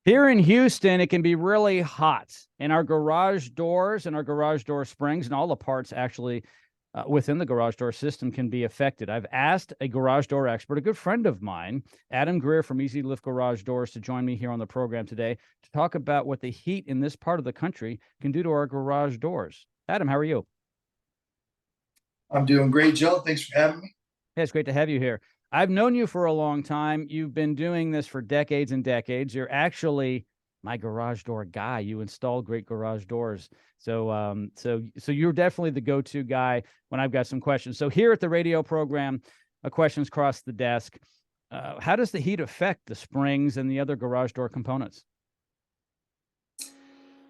Here in Houston, it can be really hot, and our garage doors and our garage door springs and all the parts actually within the garage door system can be affected. I've asked a garage door expert, a good friend of mine, Adam Greer from EzLiftGaragesDoors, to join me here on the program today to talk about what the heat in this part of the country can do to our garage doors. Adam, how are you? I'm doing great, Joe. Thanks for having me. Yeah, it's great to have you here. I've known you for a long time. You've been doing this for decades and decades. You're actually my garage door guy. You install great garage doors. So you're definitely the go-to guy when I've got some questions. So here at the radio program, questions cross the desk. How does the heat affect the springs and the other garage door components?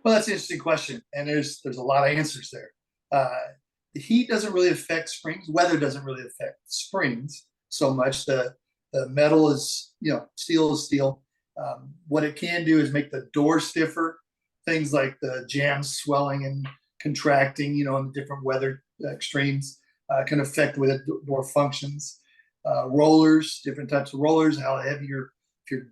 Well, that's an interesting question, and there's a lot of answers there. Uh, the heat doesn't really affect springs. Weather doesn't really affect springs so much. The metal is, steel is steel. What it can do is make the door stiffer. Things like the jambs swelling and contracting, in different weather extremes, can affect the way the door functions. Rollers, different types of rollers, how heavy if you're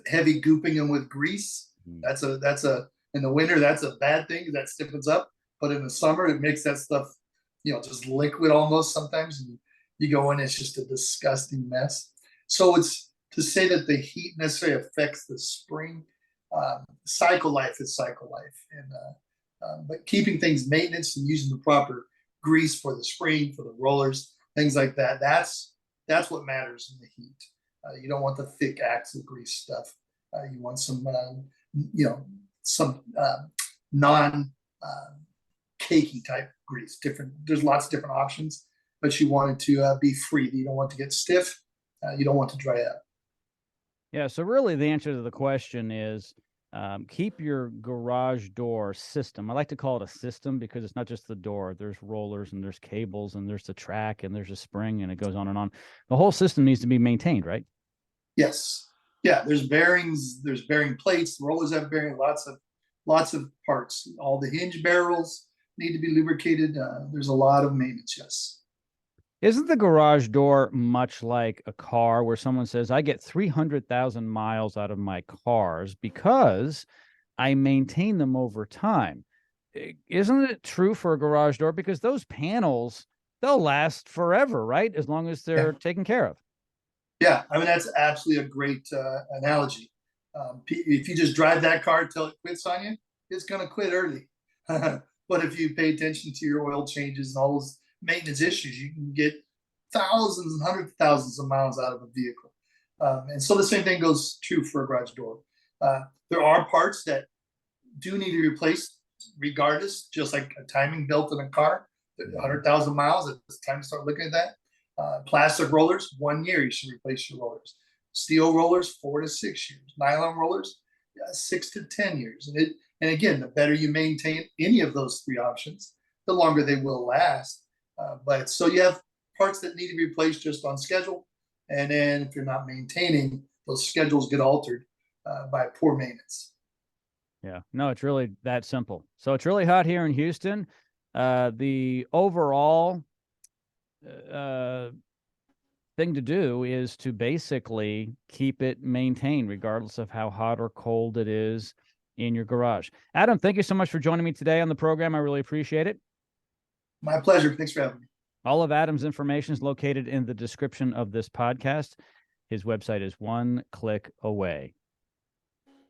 heavy gooping them with grease, that's a in the winter that's a bad thing that stiffens up. But in the summer, it makes that stuff, just liquid almost sometimes. And you go in, it's just a disgusting mess. So it's to say that the heat necessarily affects the spring. Cycle life is cycle life, and but keeping things maintenance and using the proper grease for the spring, for the rollers, things like that. That's what matters in the heat. You don't want the thick axle grease stuff. You want some non cakey type grease. There's lots of different options, but you want it to be free. You don't want it to get stiff. You don't want it to dry out. Yeah, so really the answer to the question is keep your garage door system. I like to call it a system because it's not just the door. There's rollers and there's cables and there's the track and there's a spring and it goes on and on. The whole system needs to be maintained, right? Yes. Yeah, there's bearings, there's bearing plates, the rollers have bearing, lots of parts. All the hinge barrels need to be lubricated. There's a lot of maintenance, yes. Isn't the garage door much like a car where someone says, I get 300,000 miles out of my cars because I maintain them over time? Isn't it true for a garage door? Because those panels, they'll last forever, right? As long as they're Yeah. taken care of. Yeah, I mean, that's absolutely a great analogy. If you just drive that car until it quits on you, it's going to quit early. But if you pay attention to your oil changes and all those maintenance issues, you can get thousands and hundreds of thousands of miles out of a vehicle. And so the same thing goes true for a garage door. There are parts that do need to be replaced regardless, just like a timing belt in a car, 100,000 miles, it's time to start looking at that. Plastic rollers, 1 year you should replace your rollers. Steel rollers, 4 to 6 years. Nylon rollers, 6 to 10 years. And again, the better you maintain any of those three options, the longer they will last. But so you have parts that need to be replaced just on schedule, and then if you're not maintaining, those schedules get altered by poor maintenance. Yeah, no, it's really that simple. So it's really hot here in Houston. The overall thing to do is to basically keep it maintained, regardless of how hot or cold it is in your garage. Adam, thank you so much for joining me today on the program. I really appreciate it. My pleasure. Thanks for having me. All of Adam's information is located in the description of this podcast. His website is one click away.